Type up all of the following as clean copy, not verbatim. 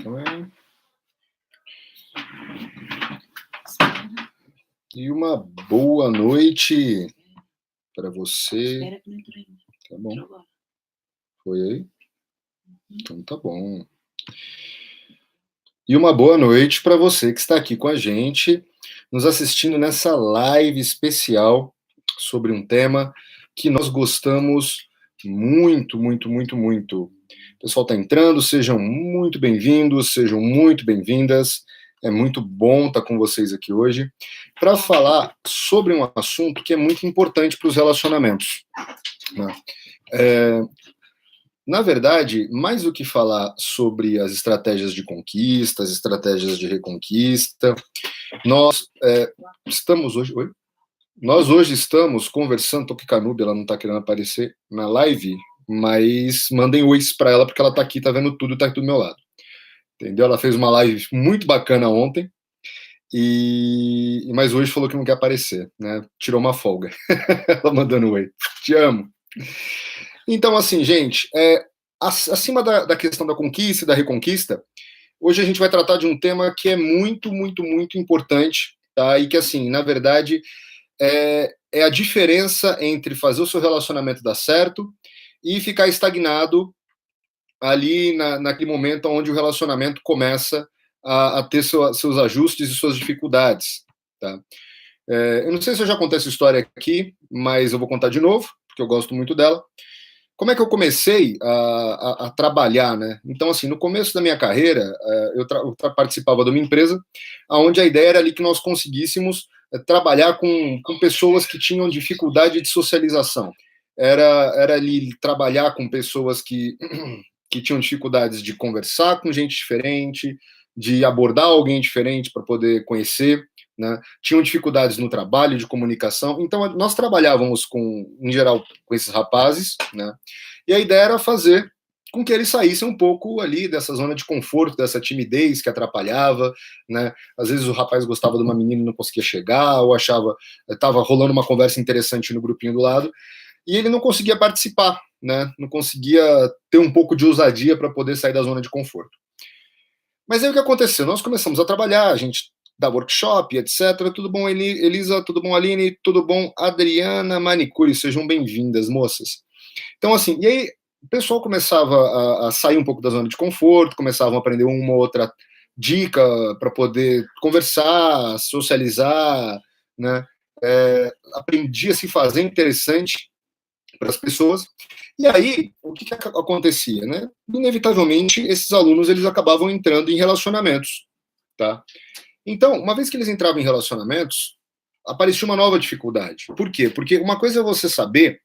Então é... E uma boa noite para você. Espera que não entrou ainda. Tá bom. Entrou agora. Foi aí? Então tá bom. E uma boa noite para você que está aqui com a gente, nos assistindo nessa live especial sobre um tema que nós gostamos muito, muito, muito, muito. O pessoal está entrando, sejam muito bem-vindos, sejam muito bem-vindas. É muito bom estar com vocês aqui hoje para falar sobre um assunto que é muito importante para os relacionamentos, né? Na verdade, mais do que falar sobre as estratégias de conquista, as estratégias de reconquista, nós estamos hoje... Oi? Nós hoje estamos conversando, tô com a Canúbia, ela não tá querendo aparecer na live, mas mandem ois para ela, porque ela tá aqui, tá vendo tudo, tá aqui do meu lado. Entendeu? Ela fez uma live muito bacana ontem, mas hoje falou que não quer aparecer, né? Tirou uma folga. Ela mandando oi. Te amo. Então, assim, gente, acima da questão da conquista e da reconquista, hoje a gente vai tratar de um tema que é muito, muito, muito importante, tá? E que, assim, na verdade, é a diferença entre fazer o seu relacionamento dar certo e ficar estagnado ali naquele momento onde o relacionamento começa a ter seus ajustes e suas dificuldades, tá? Eu não sei se eu já contei essa história aqui, mas eu vou contar de novo, porque eu gosto muito dela. Como é que eu comecei a trabalhar, né? Então, assim, no começo da minha carreira, eu participava de uma empresa onde a ideia era ali que nós conseguíssemos trabalhar com pessoas que tinham dificuldade de socialização. Era ali trabalhar com pessoas que tinham dificuldades de conversar com gente diferente, de abordar alguém diferente para poder conhecer, né? Tinham dificuldades no trabalho, de comunicação. Então, nós trabalhávamos em geral, com esses rapazes, né? E a ideia era fazer com que eles saíssem um pouco ali dessa zona de conforto, dessa timidez que atrapalhava, né? Às vezes o rapaz gostava de uma menina e não conseguia chegar, ou achava, estava rolando uma conversa interessante no grupinho do lado, e ele não conseguia participar, né? Não conseguia ter um pouco de ousadia para poder sair da zona de conforto. Mas aí o que aconteceu? Nós começamos a trabalhar, a gente dá workshop, etc. Tudo bom, Elisa? Tudo bom, Aline? Tudo bom, Adriana Manicure? Sejam bem-vindas, moças. Então, assim, e aí o pessoal começava a sair um pouco da zona de conforto, começavam a aprender uma ou outra dica para poder conversar, socializar, né? Aprendia a se fazer interessante para as pessoas. E aí, o que acontecia, né? Inevitavelmente, esses alunos eles acabavam entrando em relacionamentos, tá? Então, uma vez que eles entravam em relacionamentos, aparecia uma nova dificuldade. Por quê? Porque uma coisa é você saber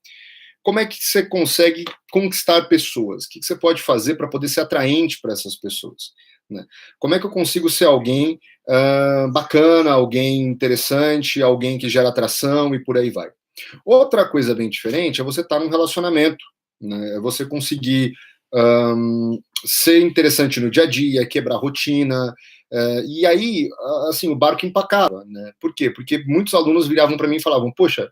como é que você consegue conquistar pessoas, o que você pode fazer para poder ser atraente para essas pessoas, né? Como é que eu consigo ser alguém bacana, alguém interessante, alguém que gera atração e por aí vai. Outra coisa bem diferente é você estar num relacionamento, né? É você conseguir ser interessante no dia a dia, quebrar a rotina, e aí, assim, o barco empacava, né? Por quê? Porque muitos alunos viravam para mim e falavam, poxa,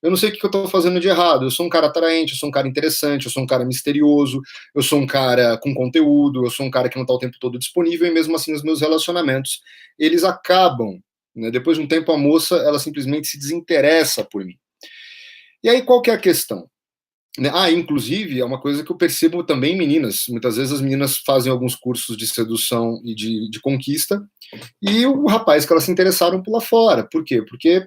eu não sei o que eu estou fazendo de errado, eu sou um cara atraente, eu sou um cara interessante, eu sou um cara misterioso, eu sou um cara com conteúdo, eu sou um cara que não está o tempo todo disponível, e mesmo assim os meus relacionamentos, eles acabam, né? Depois de um tempo a moça, ela simplesmente se desinteressa por mim. E aí qual que é a questão? Inclusive, é uma coisa que eu percebo também em meninas. Muitas vezes as meninas fazem alguns cursos de sedução e de conquista, e o rapaz que elas se interessaram pula fora. Por quê? Porque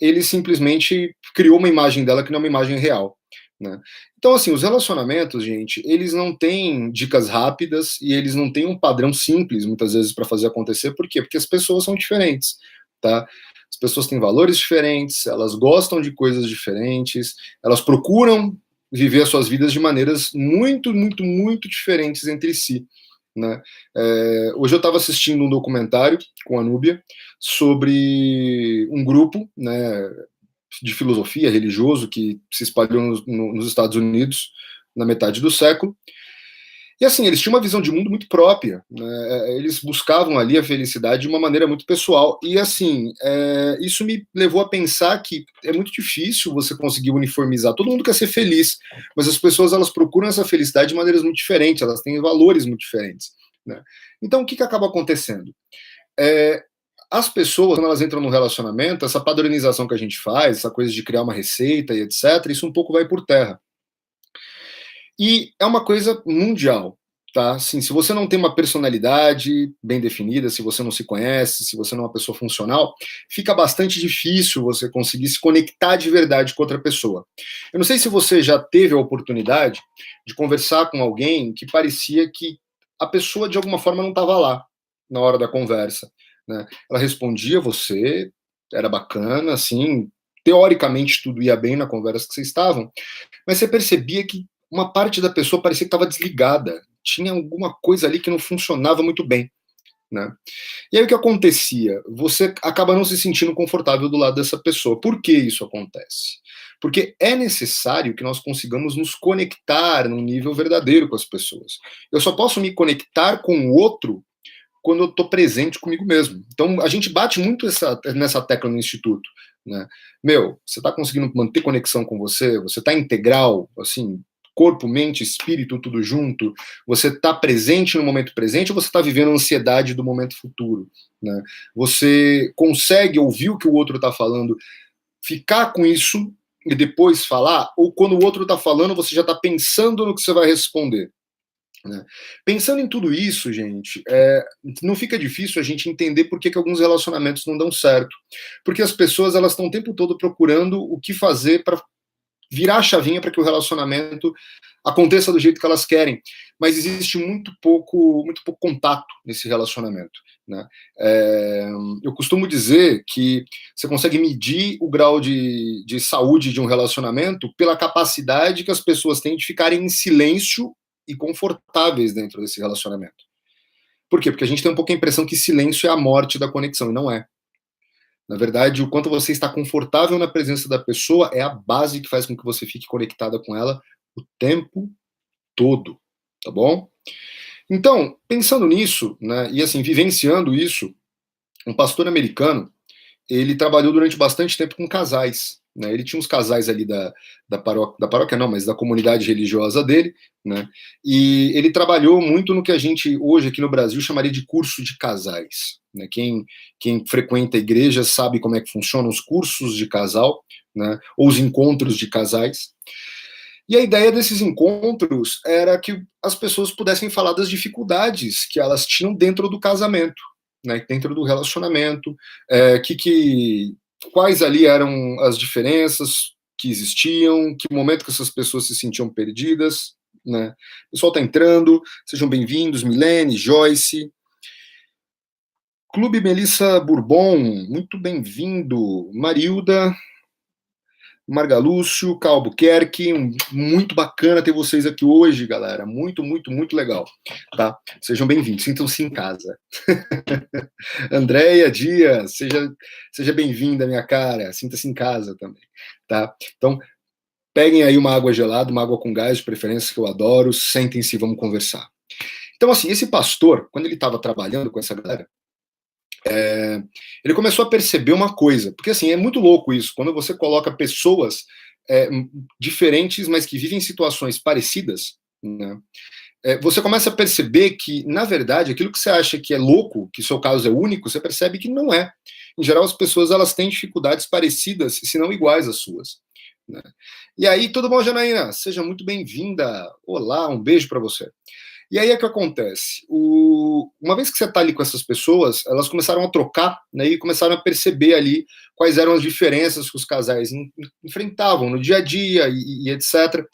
ele simplesmente criou uma imagem dela que não é uma imagem real, né? Então, assim, os relacionamentos, gente, eles não têm dicas rápidas e eles não têm um padrão simples, muitas vezes, para fazer acontecer. Por quê? Porque as pessoas são diferentes, tá? As pessoas têm valores diferentes, elas gostam de coisas diferentes, elas procuram viver as suas vidas de maneiras muito, muito, muito diferentes entre si, né? Hoje eu estava assistindo um documentário com a Núbia sobre um grupo, né, de filosofia religioso que se espalhou nos Estados Unidos na metade do século. E assim, eles tinham uma visão de mundo muito própria, né? Eles buscavam ali a felicidade de uma maneira muito pessoal. E assim, isso me levou a pensar que é muito difícil você conseguir uniformizar. Todo mundo quer ser feliz, mas as pessoas elas procuram essa felicidade de maneiras muito diferentes, elas têm valores muito diferentes. né? Então, o que acaba acontecendo? As pessoas, quando elas entram no relacionamento, essa padronização que a gente faz, essa coisa de criar uma receita e etc., isso um pouco vai por terra. E é uma coisa mundial, tá? Assim, se você não tem uma personalidade bem definida, se você não se conhece, se você não é uma pessoa funcional, fica bastante difícil você conseguir se conectar de verdade com outra pessoa. Eu não sei se você já teve a oportunidade de conversar com alguém que parecia que a pessoa de alguma forma não estava lá na hora da conversa, né? Ela respondia você, era bacana, assim, teoricamente tudo ia bem na conversa que vocês estavam, mas você percebia que uma parte da pessoa parecia que estava desligada, tinha alguma coisa ali que não funcionava muito bem, né? E aí o que acontecia? Você acaba não se sentindo confortável do lado dessa pessoa. Por que isso acontece? Porque é necessário que nós consigamos nos conectar num nível verdadeiro com as pessoas. Eu só posso me conectar com o outro quando eu estou presente comigo mesmo. Então, a gente bate muito nessa tecla no Instituto, né? Meu, você está conseguindo manter conexão com você? Você está integral, assim, corpo, mente, espírito, tudo junto? Você está presente no momento presente ou você está vivendo a ansiedade do momento futuro, né? Você consegue ouvir o que o outro está falando, ficar com isso e depois falar? Ou quando o outro está falando, você já está pensando no que você vai responder? Né? Pensando em tudo isso, gente, não fica difícil a gente entender por que alguns relacionamentos não dão certo. Porque as pessoas elas estão o tempo todo procurando o que fazer para virar a chavinha para que o relacionamento aconteça do jeito que elas querem. Mas existe muito pouco contato nesse relacionamento. Né? Eu costumo dizer que você consegue medir o grau de saúde de um relacionamento pela capacidade que as pessoas têm de ficarem em silêncio e confortáveis dentro desse relacionamento. Por quê? Porque a gente tem um pouco a impressão que silêncio é a morte da conexão, e não é. Na verdade, o quanto você está confortável na presença da pessoa é a base que faz com que você fique conectada com ela o tempo todo, tá bom? Então, pensando nisso, né, e assim, vivenciando isso, um pastor americano, ele trabalhou durante bastante tempo com casais, né? Ele tinha uns casais ali da paróquia não, mas da comunidade religiosa dele, né? E ele trabalhou muito no que a gente hoje aqui no Brasil chamaria de curso de casais, né? Quem frequenta a igreja sabe como é que funcionam os cursos de casal, né? Ou os encontros de casais. E a ideia desses encontros era que as pessoas pudessem falar das dificuldades que elas tinham dentro do casamento, né, dentro do relacionamento, quais ali eram as diferenças que existiam, que momento que essas pessoas se sentiam perdidas, né? O pessoal está entrando, sejam bem-vindos, Milene, Joyce. Clube Melissa Bourbon, muito bem-vindo. Marilda, Margalúcio, Albuquerque, muito bacana ter vocês aqui hoje, galera. Muito, muito, muito legal. Tá? Sejam bem-vindos, sintam-se em casa. Andréia Dias, seja bem-vinda, minha cara. Sinta-se em casa também. Tá? Então, peguem aí uma água gelada, uma água com gás, de preferência, que eu adoro. Sentem-se e vamos conversar. Então, assim, esse pastor, quando ele estava trabalhando com essa galera, ele começou a perceber uma coisa, porque assim, é muito louco isso, quando você coloca pessoas diferentes, mas que vivem situações parecidas, né, você começa a perceber que, na verdade, aquilo que você acha que é louco, que o seu caso é único, você percebe que não é. Em geral, as pessoas elas têm dificuldades parecidas, se não iguais às suas. Né? E aí, tudo bom, Janaína? Seja muito bem-vinda. Olá, um beijo para você. E aí é que acontece. Uma vez que você está ali com essas pessoas, elas começaram a trocar, né, e começaram a perceber ali quais eram as diferenças que os casais enfrentavam no dia a dia e etc.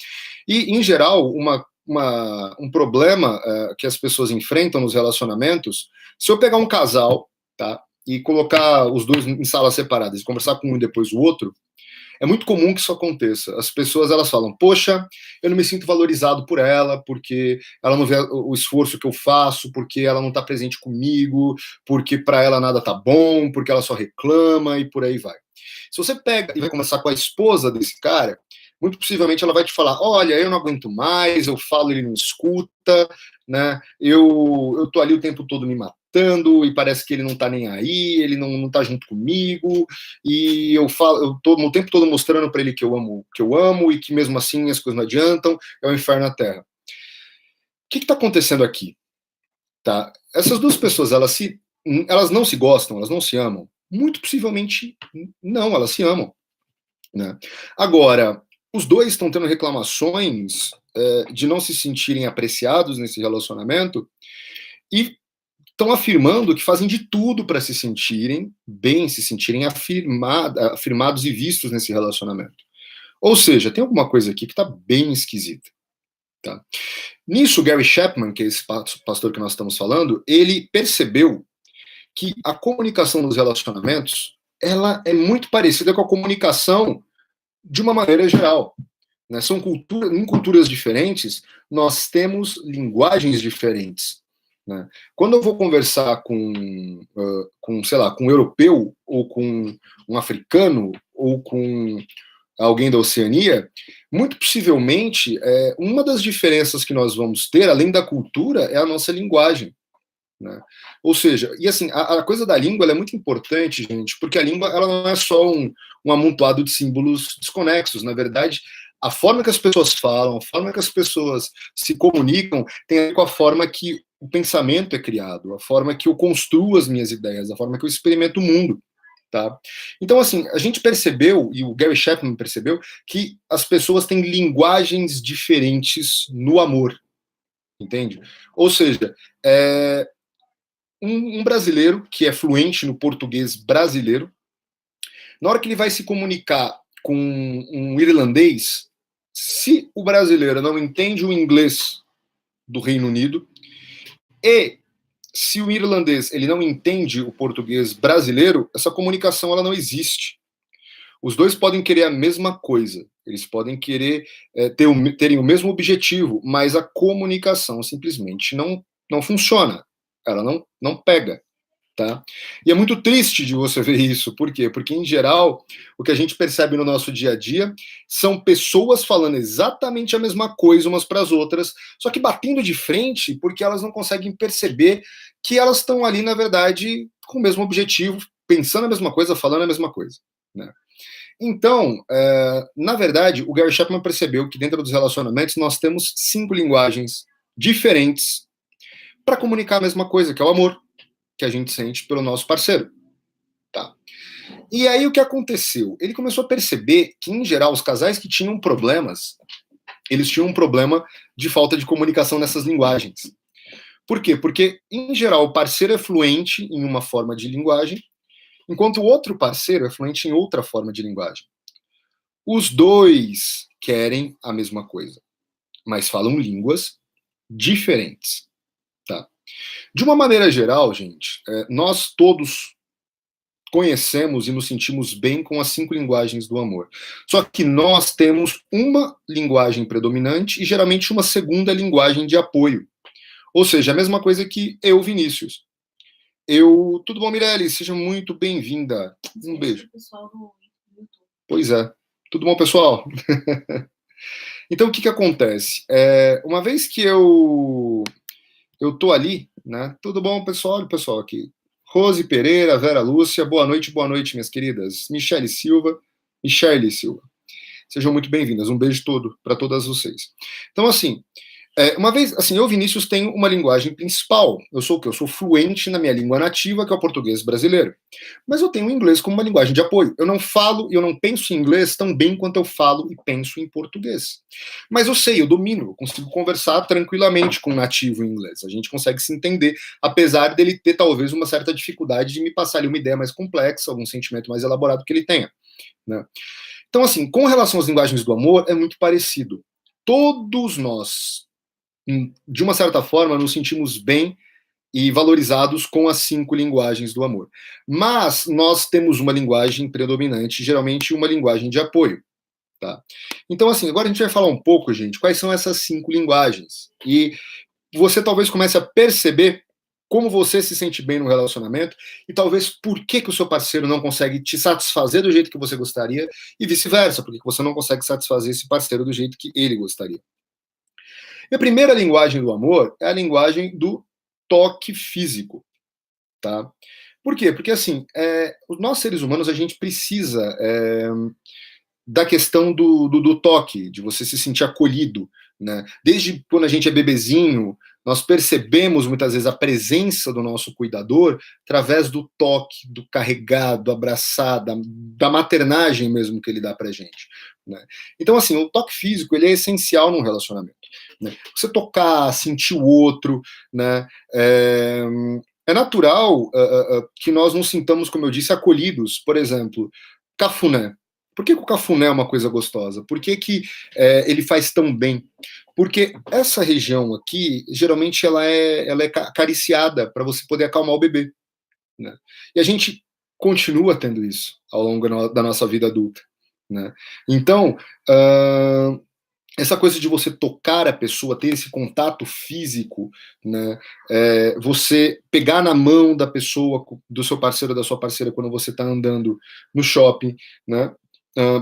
E, em geral, um problema que as pessoas enfrentam nos relacionamentos, se eu pegar um casal, tá, e colocar os dois em salas separadas e conversar com um e depois o outro, é muito comum que isso aconteça. As pessoas elas falam: poxa, eu não me sinto valorizado por ela, porque ela não vê o esforço que eu faço, porque ela não está presente comigo, porque para ela nada tá bom, porque ela só reclama e por aí vai. Se você pega e vai conversar com a esposa desse cara, muito possivelmente ela vai te falar: olha, eu não aguento mais, eu falo, ele não escuta, né? Eu tô ali o tempo todo me matando e parece que ele não tá nem aí, ele não tá junto comigo, e eu tô o tempo todo mostrando para ele que eu amo e que mesmo assim as coisas não adiantam, é o inferno na terra. O que está acontecendo aqui? tá? Essas duas pessoas, elas não se gostam, elas não se amam? Muito possivelmente não, elas se amam, né? Agora, os dois estão tendo reclamações de não se sentirem apreciados nesse relacionamento e estão afirmando que fazem de tudo para se sentirem bem, se sentirem afirmados e vistos nesse relacionamento. Ou seja, tem alguma coisa aqui que está bem esquisita. Tá? Nisso, Gary Chapman, que é esse pastor que nós estamos falando, ele percebeu que a comunicação nos relacionamentos ela é muito parecida com a comunicação de uma maneira geral. Né? Em culturas diferentes, nós temos linguagens diferentes. Né? Quando eu vou conversar sei lá, com um europeu, ou com um africano, ou com alguém da Oceania, muito possivelmente, uma das diferenças que nós vamos ter, além da cultura, é a nossa linguagem. Né? Ou seja, e assim, a coisa da língua é muito importante, gente, porque a língua ela não é só um amontoado de símbolos desconexos. Na verdade, a forma que as pessoas falam, a forma que as pessoas se comunicam tem a ver com a forma que o pensamento é criado, a forma que eu construo as minhas ideias, a forma que eu experimento o mundo. Tá? Então, assim, a gente percebeu, e o Gary Chapman percebeu, que as pessoas têm linguagens diferentes no amor, entende? Ou seja, um brasileiro que é fluente no português brasileiro, na hora que ele vai se comunicar com um irlandês, se o brasileiro não entende o inglês do Reino Unido, e se o irlandês ele não entende o português brasileiro, essa comunicação ela não existe. Os dois podem querer a mesma coisa, eles podem querer terem o mesmo objetivo, mas a comunicação simplesmente não funciona, ela não pega. Tá? E é muito triste de você ver isso. Por quê? Porque, em geral, o que a gente percebe no nosso dia a dia são pessoas falando exatamente a mesma coisa umas para as outras, só que batendo de frente porque elas não conseguem perceber que elas estão ali, na verdade, com o mesmo objetivo, pensando a mesma coisa, falando a mesma coisa. Né? Então, na verdade, o Gary Chapman percebeu que dentro dos relacionamentos nós temos 5 linguagens diferentes para comunicar a mesma coisa, que é o amor que a gente sente pelo nosso parceiro. Tá? E aí o que aconteceu? Ele começou a perceber que, em geral, os casais que tinham problemas, eles tinham um problema de falta de comunicação nessas linguagens. Por quê? Porque, em geral, o parceiro é fluente em uma forma de linguagem, enquanto o outro parceiro é fluente em outra forma de linguagem. Os dois querem a mesma coisa, mas falam línguas diferentes. Tá? De uma maneira geral, gente, nós todos conhecemos e nos sentimos bem com as 5 linguagens do amor. Só que nós temos uma linguagem predominante e geralmente uma segunda linguagem de apoio. Ou seja, a mesma coisa que eu, Vinícius. Tudo bom, Mirelle? Seja muito bem-vinda. Um beijo. Pois é. Tudo bom, pessoal? Então, o que acontece? Uma vez que eu tô ali, né? Tudo bom, pessoal? Olha o pessoal aqui. Rose Pereira, Vera Lúcia, boa noite, minhas queridas. Michele Silva. Sejam muito bem-vindas. Um beijo todo para todas vocês. Então, assim, uma vez, assim, eu, Vinícius, tenho uma linguagem principal. Eu sou o quê? Eu sou fluente na minha língua nativa, que é o português brasileiro. Mas eu tenho o inglês como uma linguagem de apoio. Eu não falo e eu não penso em inglês tão bem quanto eu falo e penso em português. Mas eu sei, eu domino, eu consigo conversar tranquilamente com um nativo em inglês. A gente consegue se entender, apesar dele ter talvez uma certa dificuldade de me passar ali uma ideia mais complexa, algum sentimento mais elaborado que ele tenha. Né? Então, assim, com relação às linguagens do amor, é muito parecido. Todos nós, de uma certa forma, nos sentimos bem e valorizados com as 5 linguagens do amor. Mas nós temos uma linguagem predominante, geralmente uma linguagem de apoio. Tá? Então, assim, agora a gente vai falar um pouco, gente, quais são essas 5 linguagens. E você talvez comece a perceber como você se sente bem no relacionamento e talvez por que o seu parceiro não consegue te satisfazer do jeito que você gostaria e vice-versa, porque você não consegue satisfazer esse parceiro do jeito que ele gostaria. E a primeira linguagem do amor é a linguagem do toque físico, tá? Por quê? Porque, assim, nós seres humanos, a gente precisa da questão do toque, de você se sentir acolhido, né? Desde quando a gente é bebezinho, Nós percebemos muitas vezes a presença do nosso cuidador através do toque, do carregar, do abraçar, da maternagem mesmo que ele dá pra gente, né? Então, assim, o toque físico, ele é essencial num relacionamento, né? Você tocar, sentir o outro, né? É natural que nós nos sintamos, como eu disse, acolhidos. Por exemplo, cafuné. Por que o cafuné é uma coisa gostosa? Por que ele faz tão bem? Porque essa região aqui, geralmente, ela é acariciada para você poder acalmar o bebê, né? E a gente continua tendo isso ao longo da nossa vida adulta, né? Então, essa coisa de você tocar a pessoa, ter esse contato físico, né? Você pegar na mão da pessoa, do seu parceiro, da sua parceira, quando você está andando no shopping, né?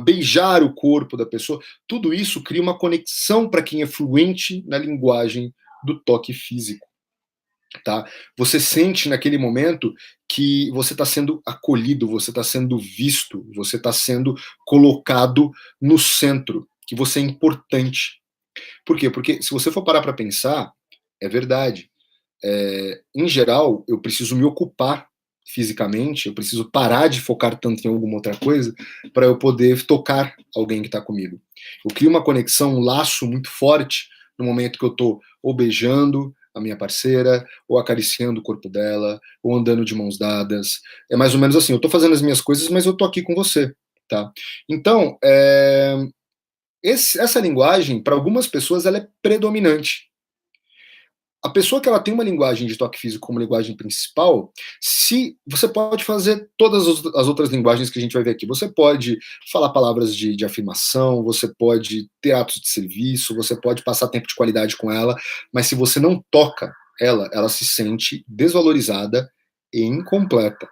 Beijar o corpo da pessoa, tudo isso cria uma conexão para quem é fluente na linguagem do toque físico, tá? Você sente naquele momento que você está sendo acolhido, você está sendo visto, você está sendo colocado no centro, que você é importante. Por quê? Porque se você for parar para pensar, é verdade. Em geral, eu preciso me ocupar fisicamente, eu preciso parar de focar tanto em alguma outra coisa para eu poder tocar alguém que está comigo. Eu crio uma conexão, um laço muito forte no momento que eu estou ou beijando a minha parceira, ou acariciando o corpo dela, ou andando de mãos dadas. É mais ou menos assim, eu estou fazendo as minhas coisas, mas eu estou aqui com você, tá? Então, essa linguagem, para algumas pessoas, ela é predominante. A pessoa que ela tem uma linguagem de toque físico como linguagem principal, se você pode fazer todas as outras linguagens que a gente vai ver aqui. Você pode falar palavras de afirmação, você pode ter atos de serviço, você pode passar tempo de qualidade com ela, mas se você não toca ela se sente desvalorizada e incompleta.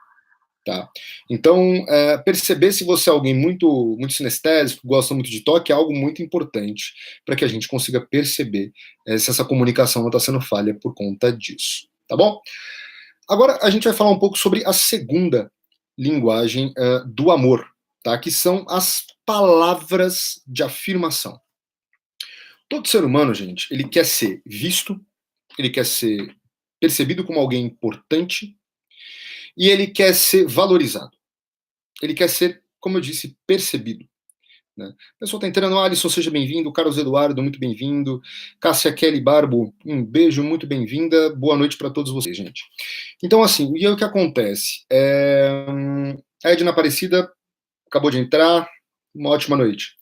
Tá? Então, perceber se você é alguém muito sinestésico, gosta muito de toque, é algo muito importante para que a gente consiga perceber se essa comunicação não está sendo falha por conta disso. Tá bom? Agora a gente vai falar um pouco sobre a segunda linguagem do amor, tá? Que são as palavras de afirmação. Todo ser humano, gente, ele quer ser visto, ele quer ser percebido como alguém importante e ele quer ser valorizado. Ele quer ser, como eu disse, percebido. Né? O pessoal está entrando, Alisson, seja bem-vindo, Carlos Eduardo, muito bem-vindo, Cássia Kelly Barbo, um beijo, muito bem-vinda, boa noite para todos vocês, gente. Então, assim, e aí o que acontece? A Edna Aparecida acabou de entrar, uma ótima noite.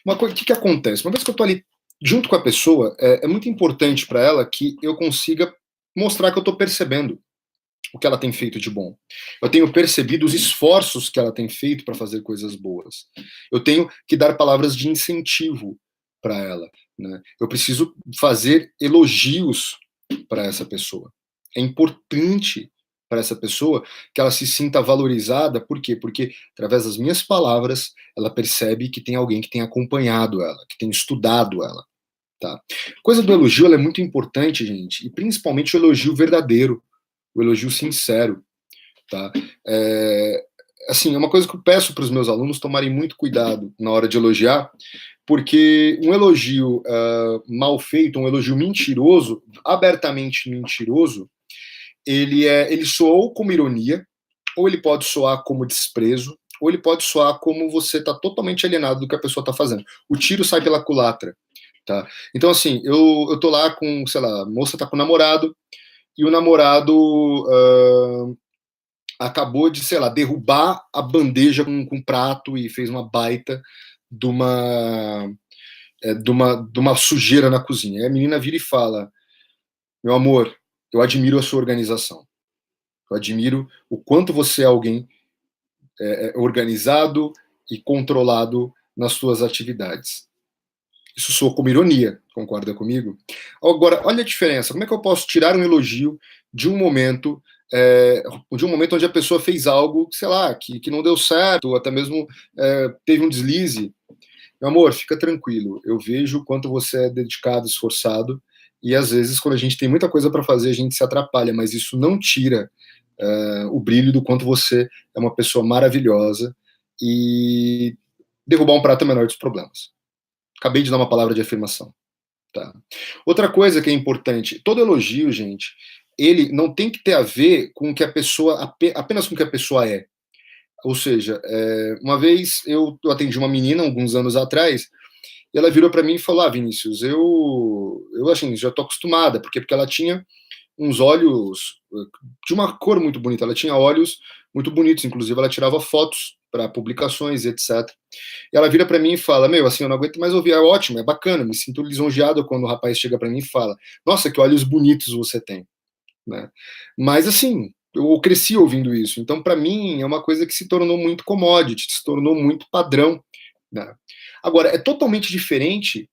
O que acontece? Uma vez que eu estou ali junto com a pessoa, é muito importante para ela que eu consiga mostrar que eu estou percebendo o que ela tem feito de bom. Eu tenho percebido os esforços que ela tem feito para fazer coisas boas. Eu tenho que dar palavras de incentivo para ela, né? Eu preciso fazer elogios para essa pessoa. É importante para essa pessoa que ela se sinta valorizada. Por quê? Porque através das minhas palavras ela percebe que tem alguém que tem acompanhado ela, que tem estudado ela. Tá? Coisa do elogio, ela é muito importante, gente, e principalmente o elogio verdadeiro, o elogio sincero, tá? Assim, é uma coisa que eu peço para os meus alunos tomarem muito cuidado na hora de elogiar, porque um elogio mal feito, um elogio mentiroso, abertamente mentiroso, ele soa como ironia, ou ele pode soar como desprezo, ou ele pode soar como você está totalmente alienado do que a pessoa está fazendo. O tiro sai pela culatra, tá? Então, assim, eu tô lá com, sei lá, a moça tá com o namorado, e o namorado acabou de, sei lá, derrubar a bandeja com prato e fez uma baita de uma sujeira na cozinha. Aí a menina vira e fala: meu amor, eu admiro a sua organização. Eu admiro o quanto você é alguém organizado e controlado nas suas atividades. Isso soa como ironia, concorda comigo? Agora, olha a diferença. Como é que eu posso tirar um elogio de um momento, onde a pessoa fez algo, sei lá, que não deu certo, ou até mesmo teve um deslize? Meu amor, fica tranquilo. Eu vejo o quanto você é dedicado, esforçado, e às vezes, quando a gente tem muita coisa para fazer, a gente se atrapalha, mas isso não tira o brilho do quanto você é uma pessoa maravilhosa, e derrubar um prato é o menor dos problemas. Acabei de dar uma palavra de afirmação. Tá? Outra coisa que é importante, todo elogio, gente, ele não tem que ter a ver com o que a pessoa, apenas com o que a pessoa é. Ou seja, uma vez eu atendi uma menina, alguns anos atrás, e ela virou para mim e falou: Ah, Vinícius, eu assim, já tô acostumada, porque ela tinha uns olhos de uma cor muito bonita, ela tinha olhos muito bonitos, inclusive ela tirava fotos para publicações e etc. E ela vira para mim e fala: Meu, assim, eu não aguento mais ouvir, é ótimo, é bacana, me sinto lisonjeado quando o rapaz chega para mim e fala: Nossa, que olhos bonitos você tem, né? Mas assim, eu cresci ouvindo isso, então para mim é uma coisa que se tornou muito commodity, se tornou muito padrão, né? Agora, é totalmente diferente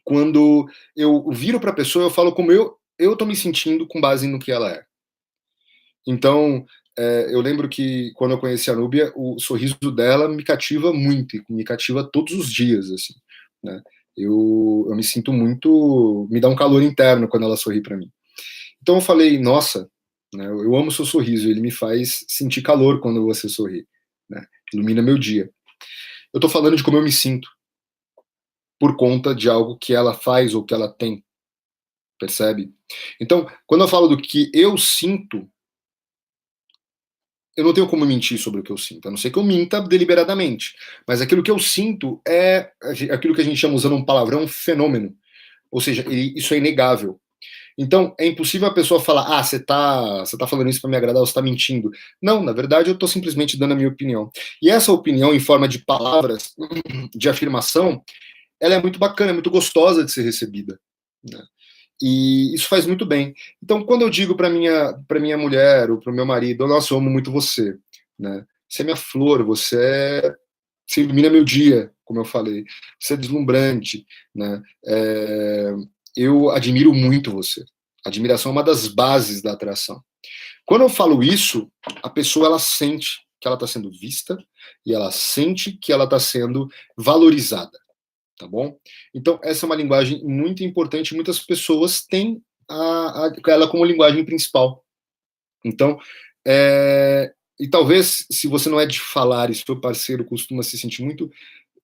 quando eu viro para a pessoa e eu falo como eu tô me sentindo com base no que ela é. Então, eu lembro que quando eu conheci a Núbia, o sorriso dela me cativa muito, e me cativa todos os dias, assim, né? Eu me sinto muito, me dá um calor interno quando ela sorri para mim. Então eu falei, nossa, né, eu amo seu sorriso, ele me faz sentir calor quando você sorri, né? Ilumina meu dia. Eu tô falando de como eu me sinto por conta de algo que ela faz ou que ela tem, percebe? Então, quando eu falo do que eu sinto, eu não tenho como mentir sobre o que eu sinto, a não ser que eu minta deliberadamente. Mas aquilo que eu sinto é aquilo que a gente chama, usando um palavrão, um fenômeno. Ou seja, isso é inegável. Então, é impossível a pessoa falar: ah, você tá falando isso para me agradar, ou você tá mentindo. Não, na verdade, eu estou simplesmente dando a minha opinião. E essa opinião, em forma de palavras, de afirmação, ela é muito bacana, é muito gostosa de ser recebida, né? E isso faz muito bem. Então, quando eu digo para minha mulher ou para o meu marido: Nossa, eu amo muito você, né? Você é minha flor, você ilumina meu dia, como eu falei. Você é deslumbrante, né? Eu admiro muito você. Admiração é uma das bases da atração. Quando eu falo isso, a pessoa ela sente que ela está sendo vista e ela sente que ela está sendo valorizada, tá bom? Então, essa é uma linguagem muito importante. Muitas pessoas têm ela como linguagem principal. Então, e talvez, se você não é de falar e seu parceiro costuma se sentir muito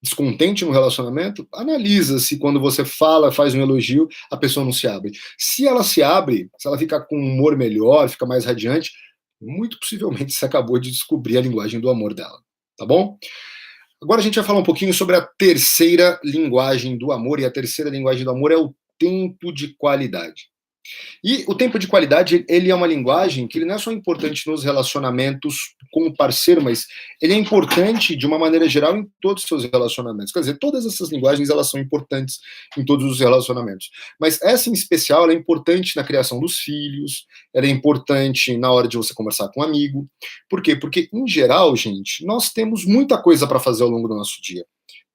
descontente no relacionamento, analisa se quando você fala, faz um elogio, a pessoa não se abre. Se ela se abre, se ela fica com um humor melhor, fica mais radiante, muito possivelmente você acabou de descobrir a linguagem do amor dela, tá bom? Agora a gente vai falar um pouquinho sobre a terceira linguagem do amor, e a terceira linguagem do amor é o tempo de qualidade. E o tempo de qualidade, ele é uma linguagem que ele não é só importante nos relacionamentos com o parceiro, mas ele é importante de uma maneira geral em todos os seus relacionamentos. Quer dizer, todas essas linguagens, elas são importantes em todos os relacionamentos. Mas essa em especial, ela é importante na criação dos filhos, ela é importante na hora de você conversar com um amigo. Por quê? Porque, em geral, gente, nós temos muita coisa para fazer ao longo do nosso dia.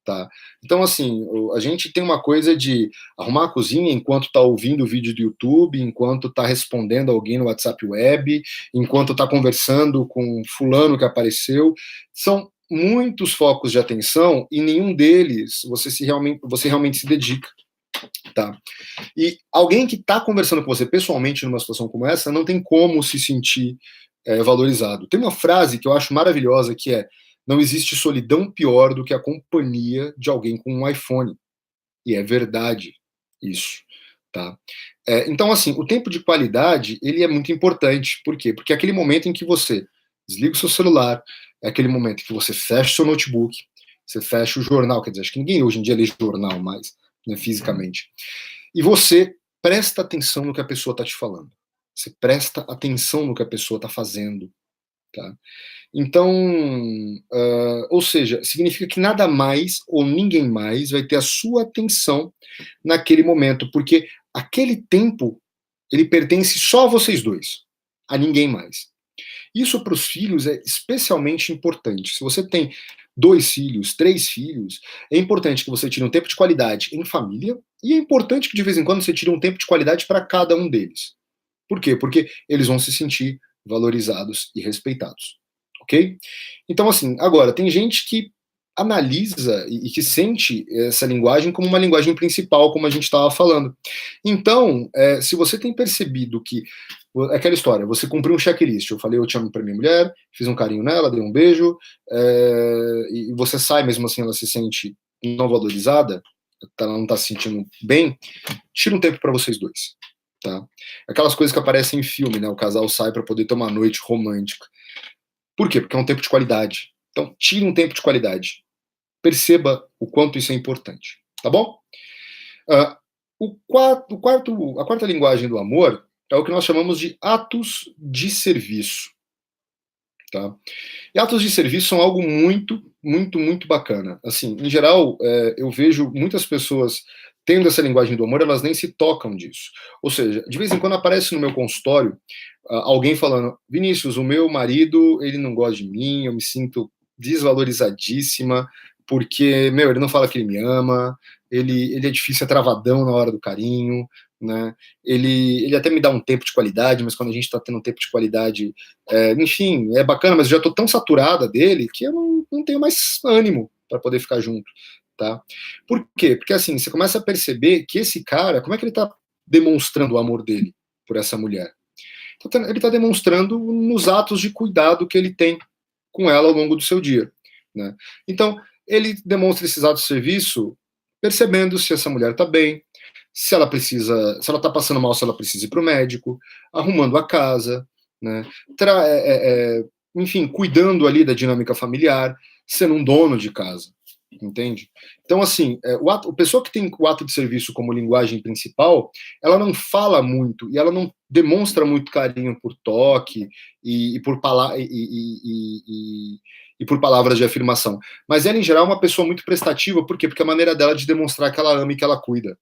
Tá? Então, assim, a gente tem uma coisa de arrumar a cozinha enquanto está ouvindo o vídeo do YouTube, enquanto está respondendo alguém no WhatsApp Web, enquanto está conversando com fulano que apareceu. São muitos focos de atenção e nenhum deles você realmente se dedica. Tá? E alguém que está conversando com você pessoalmente numa situação como essa não tem como se sentir valorizado. Tem uma frase que eu acho maravilhosa que é: não existe solidão pior do que a companhia de alguém com um iPhone. E é verdade isso, tá? Então, assim, o tempo de qualidade, ele é muito importante. Por quê? Porque é aquele momento em que você desliga o seu celular, é aquele momento em que você fecha o seu notebook, você fecha o jornal, quer dizer, acho que ninguém hoje em dia lê jornal mais, né, fisicamente. E você presta atenção no que a pessoa está te falando. Você presta atenção no que a pessoa está fazendo, tá? Então, ou seja, significa que nada mais ou ninguém mais vai ter a sua atenção naquele momento, porque aquele tempo ele pertence só a vocês dois, a ninguém mais. Isso para os filhos é especialmente importante. Se você tem 2 filhos, 3 filhos, é importante que você tire um tempo de qualidade em família e é importante que de vez em quando você tire um tempo de qualidade para cada um deles. Por quê? Porque eles vão se sentir valorizados e respeitados. Ok? Então, assim, agora, tem gente que analisa e que sente essa linguagem como uma linguagem principal, como a gente estava falando. Então, se você tem percebido que aquela história, você cumpriu um checklist, eu falei eu te amo para minha mulher, fiz um carinho nela, dei um beijo, e você sai mesmo assim, ela se sente não valorizada, ela não tá se sentindo bem, tira um tempo para vocês dois, tá? Aquelas coisas que aparecem em filme, né? O casal sai para poder ter uma noite romântica. Por quê? Porque é um tempo de qualidade. Então, tire um tempo de qualidade. Perceba o quanto isso é importante, tá bom? Uh, a quarta linguagem do amor é o que nós chamamos de atos de serviço. Tá? E atos de serviço são algo muito, muito, muito bacana. Assim, em geral, eu vejo muitas pessoas tendo essa linguagem do amor, elas nem se tocam disso. Ou seja, de vez em quando aparece no meu consultório alguém falando: Vinícius, o meu marido, ele não gosta de mim, eu me sinto desvalorizadíssima, porque, meu, ele não fala que ele me ama, ele é difícil, é travadão na hora do carinho, né? Ele até me dá um tempo de qualidade, mas quando a gente está tendo um tempo de qualidade, enfim, é bacana, mas eu já estou tão saturada dele que eu não tenho mais ânimo para poder ficar junto, tá? Por quê? Porque assim, você começa a perceber que esse cara, como é que ele está demonstrando o amor dele por essa mulher? Ele está demonstrando nos atos de cuidado que ele tem com ela ao longo do seu dia, né? Então, ele demonstra esses atos de serviço percebendo se essa mulher está bem, se ela precisa, se ela está passando mal, se ela precisa ir para o médico, arrumando a casa, né? Enfim, cuidando ali da dinâmica familiar, sendo um dono de casa, entende? Então, assim, a pessoa que tem o ato de serviço como linguagem principal, ela não fala muito e ela não demonstra muito carinho por toque e por e por palavras de afirmação. Mas ela, em geral, é uma pessoa muito prestativa, por quê? Porque é a maneira dela de demonstrar que ela ama e que ela cuida.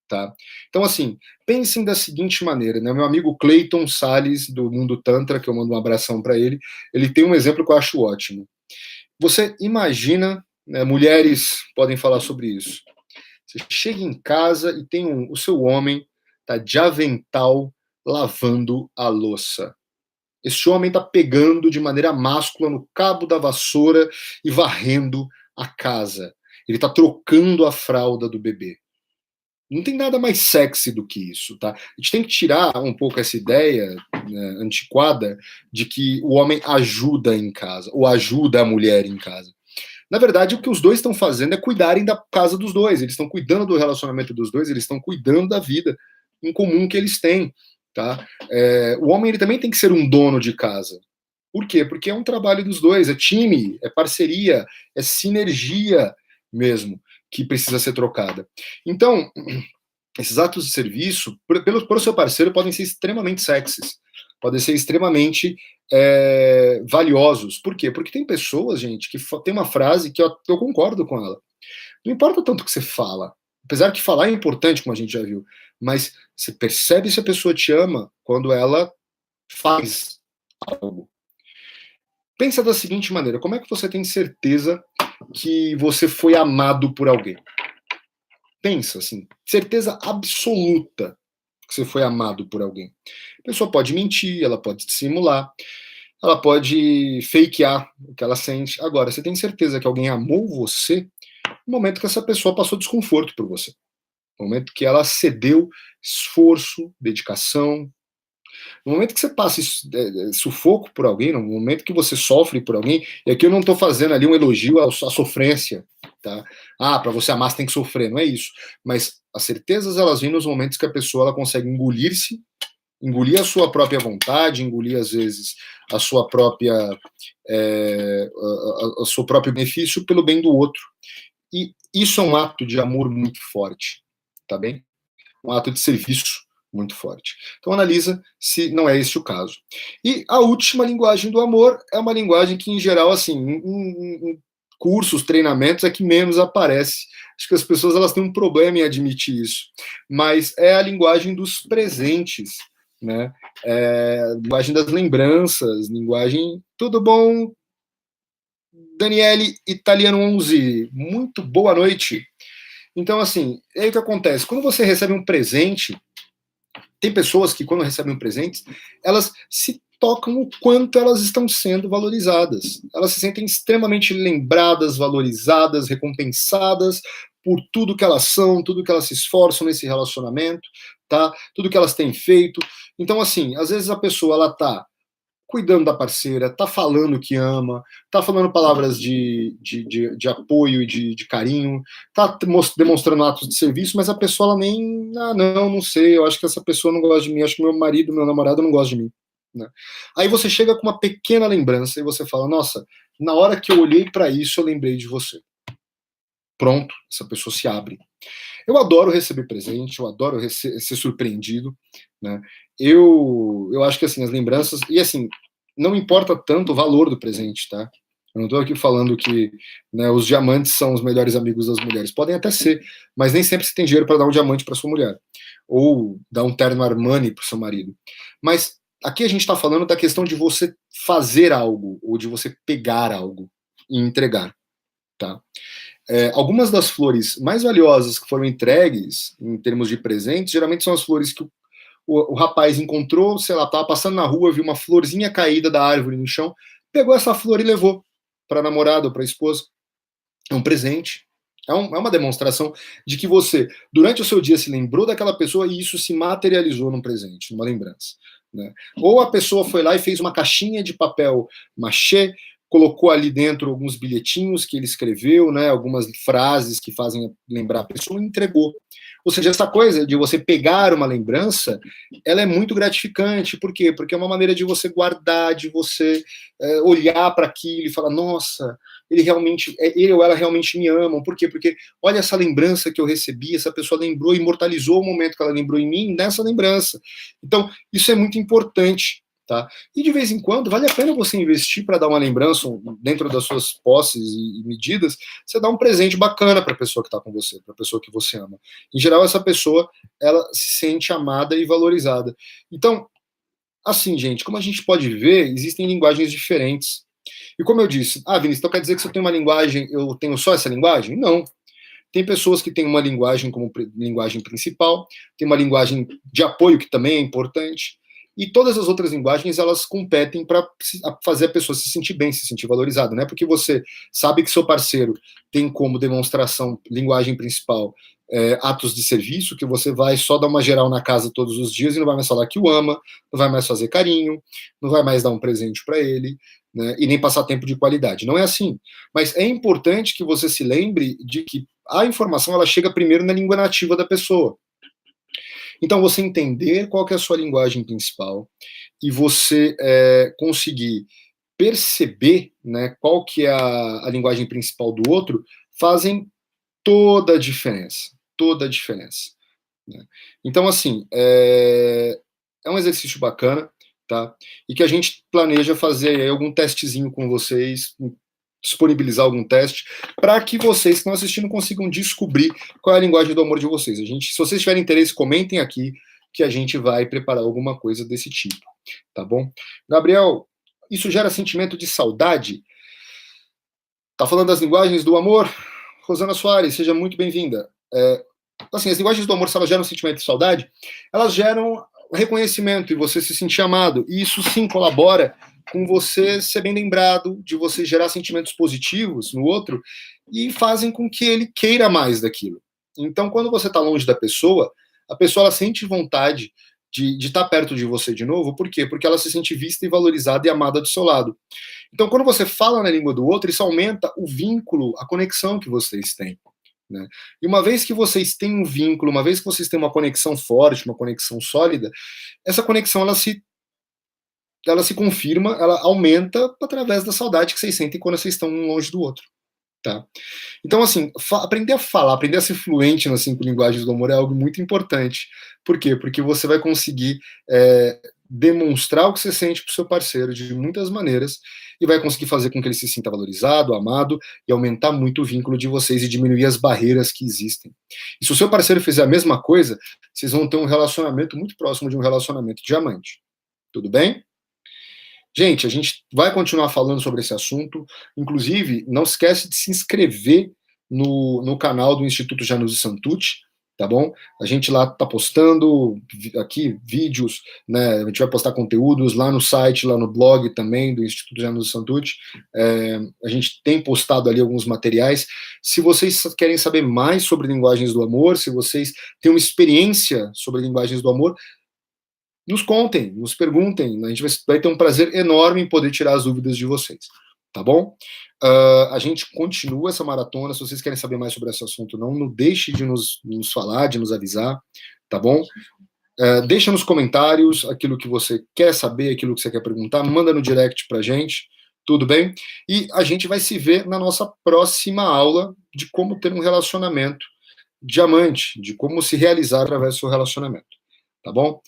Tá? Então, assim, pensem da seguinte maneira, né? Meu amigo Clayton Salles, do Mundo Tantra, que eu mando um abração para ele tem um exemplo que eu acho ótimo. Você imagina, né, mulheres podem falar sobre isso. Você chega em casa e tem o seu homem tá de avental lavando a louça. Esse homem tá pegando de maneira máscula no cabo da vassoura e varrendo a casa. Ele tá trocando a fralda do bebê. Não tem nada mais sexy do que isso, tá? A gente tem que tirar um pouco essa ideia, né, antiquada de que o homem ajuda em casa, ou ajuda a mulher em casa. Na verdade, o que os dois estão fazendo é cuidarem da casa dos dois, eles estão cuidando do relacionamento dos dois, eles estão cuidando da vida em comum que eles têm, tá? O homem ele também tem que ser um dono de casa. Por quê? Porque é um trabalho dos dois, é time, é parceria, é sinergia mesmo que precisa ser trocada. Então, esses atos de serviço, pelo seu parceiro, podem ser extremamente sexys, podem ser extremamente valiosos. Por quê? Porque tem pessoas, gente, que tem uma frase que eu concordo com ela. Não importa tanto o que você fala, apesar que falar é importante, como a gente já viu, mas você percebe se a pessoa te ama quando ela faz algo. Pensa da seguinte maneira: como é que você tem certeza que você foi amado por alguém? Pensa assim, certeza absoluta que você foi amado por alguém. A pessoa pode mentir, ela pode simular, ela pode fakear o que ela sente. Agora, você tem certeza que alguém amou você no momento que essa pessoa passou desconforto por você, no momento que ela cedeu esforço, dedicação, no momento que você passa sufoco por alguém, no momento que você sofre por alguém, e aqui eu não estou fazendo ali um elogio à sofrência, tá? Para você amar você tem que sofrer, não é isso. Mas as certezas elas vêm nos momentos que a pessoa ela consegue engolir-se, engolir a sua própria vontade, engolir às vezes a sua própria a seu próprio benefício pelo bem do outro. E isso é um ato de amor muito forte, tá bem? Um ato de serviço muito forte. Então analisa se não é esse o caso. E a última linguagem do amor é uma linguagem que, em geral, assim, em cursos, treinamentos, é que menos aparece. Acho que as pessoas elas têm um problema em admitir isso. Mas é a linguagem dos presentes, né? Linguagem das lembranças, linguagem... Tudo bom? Daniele Italiano 11, muito boa noite. Então, assim, é aí o que acontece. Quando você recebe um presente, tem pessoas que, quando recebem um presente, elas se tocam o quanto elas estão sendo valorizadas. Elas se sentem extremamente lembradas, valorizadas, recompensadas por tudo que elas são, tudo que elas se esforçam nesse relacionamento, tá? Tudo que elas têm feito. Então, assim, às vezes a pessoa, ela tá cuidando da parceira, tá falando que ama, tá falando palavras de apoio e de carinho, tá demonstrando atos de serviço, mas a pessoa ela nem, não sei, eu acho que essa pessoa não gosta de mim, acho que meu marido, meu namorado não gosta de mim. Né? Aí você chega com uma pequena lembrança e você fala, nossa, na hora que eu olhei para isso, eu lembrei de você. Pronto, essa pessoa se abre. Eu adoro receber presente, eu adoro ser surpreendido, né? Eu acho que assim, as lembranças, e assim, não importa tanto o valor do presente, tá? Eu não estou aqui falando que, né, os diamantes são os melhores amigos das mulheres. Podem até ser, mas nem sempre você tem dinheiro para dar um diamante para sua mulher. Ou dar um terno Armani para o seu marido. Mas aqui a gente está falando da questão de você fazer algo, ou de você pegar algo e entregar, tá? Algumas das flores mais valiosas que foram entregues em termos de presentes, geralmente são as flores que o rapaz encontrou, sei lá, estava passando na rua, viu uma florzinha caída da árvore no chão, pegou essa flor e levou para a namorada ou para a esposa. É um presente. É uma demonstração de que você, durante o seu dia, se lembrou daquela pessoa e isso se materializou num presente, numa lembrança. Né? Ou a pessoa foi lá e fez uma caixinha de papel machê, colocou ali dentro alguns bilhetinhos que ele escreveu, né, algumas frases que fazem lembrar a pessoa e entregou. Ou seja, essa coisa de você pegar uma lembrança, ela é muito gratificante. Por quê? Porque é uma maneira de você guardar, de você olhar para aquilo e falar, nossa, ele ou ela realmente me amam. Por quê? Porque olha essa lembrança que eu recebi, essa pessoa lembrou, imortalizou o momento que ela lembrou em mim nessa lembrança. Então, isso é muito importante. Tá? E de vez em quando vale a pena você investir para dar uma lembrança dentro das suas posses e medidas, você dá um presente bacana para a pessoa que está com você, para a pessoa que você ama. Em geral, essa pessoa ela se sente amada e valorizada. Então, assim, gente, como a gente pode ver, existem linguagens diferentes. E como eu disse, Vinícius, então quer dizer que se eu tenho uma linguagem, eu tenho só essa linguagem? Não. Tem pessoas que têm uma linguagem como linguagem principal, tem uma linguagem de apoio que também é importante, e todas as outras linguagens elas competem para fazer a pessoa se sentir bem, se sentir valorizada, né? Porque você sabe que seu parceiro tem como demonstração linguagem principal atos de serviço, que você vai só dar uma geral na casa todos os dias e não vai mais falar que o ama, não vai mais fazer carinho, não vai mais dar um presente para ele, né? E nem passar tempo de qualidade. Não é assim. Mas é importante que você se lembre de que a informação ela chega primeiro na língua nativa da pessoa. Então, você entender qual que é a sua linguagem principal e você conseguir perceber, né, qual que é a linguagem principal do outro, fazem toda a diferença. Toda a diferença. Né? Então, assim, é um exercício bacana, tá? E que a gente planeja fazer algum testezinho com vocês, disponibilizar algum teste, para que vocês que estão assistindo consigam descobrir qual é a linguagem do amor de vocês. Se vocês tiverem interesse, comentem aqui que a gente vai preparar alguma coisa desse tipo, tá bom? Gabriel, isso gera sentimento de saudade? Tá falando das linguagens do amor? Rosana Soares, seja muito bem-vinda. Assim, as linguagens do amor, se elas geram sentimento de saudade, elas geram reconhecimento e você se sentir amado. E isso sim colabora com você ser bem lembrado, de você gerar sentimentos positivos no outro e fazem com que ele queira mais daquilo. Então, quando você está longe da pessoa, a pessoa ela sente vontade de estar perto de você de novo. Por quê? Porque ela se sente vista e valorizada e amada do seu lado. Então, quando você fala na língua do outro, isso aumenta o vínculo, a conexão que vocês têm. Né? E uma vez que vocês têm um vínculo, uma vez que vocês têm uma conexão forte, uma conexão sólida, essa conexão ela se confirma, ela aumenta através da saudade que vocês sentem quando vocês estão um longe do outro. Tá? Então, assim, aprender a falar, aprender a ser fluente nas 5 linguagens do amor é algo muito importante. Por quê? Porque você vai conseguir demonstrar o que você sente para o seu parceiro de muitas maneiras e vai conseguir fazer com que ele se sinta valorizado, amado e aumentar muito o vínculo de vocês e diminuir as barreiras que existem. E se o seu parceiro fizer a mesma coisa, vocês vão ter um relacionamento muito próximo de um relacionamento diamante. Tudo bem? Gente, a gente vai continuar falando sobre esse assunto. Inclusive, não esquece de se inscrever no canal do Instituto Januzzi Santucci, tá bom? A gente lá tá postando aqui vídeos, né? A gente vai postar conteúdos lá no site, lá no blog também do Instituto Januzzi Santucci. A gente tem postado ali alguns materiais. Se vocês querem saber mais sobre linguagens do amor, se vocês têm uma experiência sobre linguagens do amor, nos contem, nos perguntem. A gente vai ter um prazer enorme em poder tirar as dúvidas de vocês, tá bom? A gente continua essa maratona. Se vocês querem saber mais sobre esse assunto, não deixe de nos falar, de nos avisar, tá bom? Deixa nos comentários aquilo que você quer saber, aquilo que você quer perguntar, manda no direct pra gente, tudo bem? E a gente vai se ver na nossa próxima aula de como ter um relacionamento diamante, de como se realizar através do seu relacionamento, tá bom?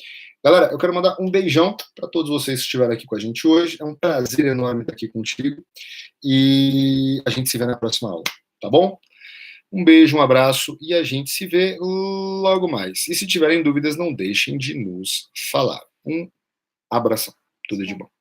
Galera, eu quero mandar um beijão para todos vocês que estiveram aqui com a gente hoje. É um prazer enorme estar aqui contigo. E a gente se vê na próxima aula, tá bom? Um beijo, um abraço e a gente se vê logo mais. E se tiverem dúvidas, não deixem de nos falar. Um abração. Tudo de bom.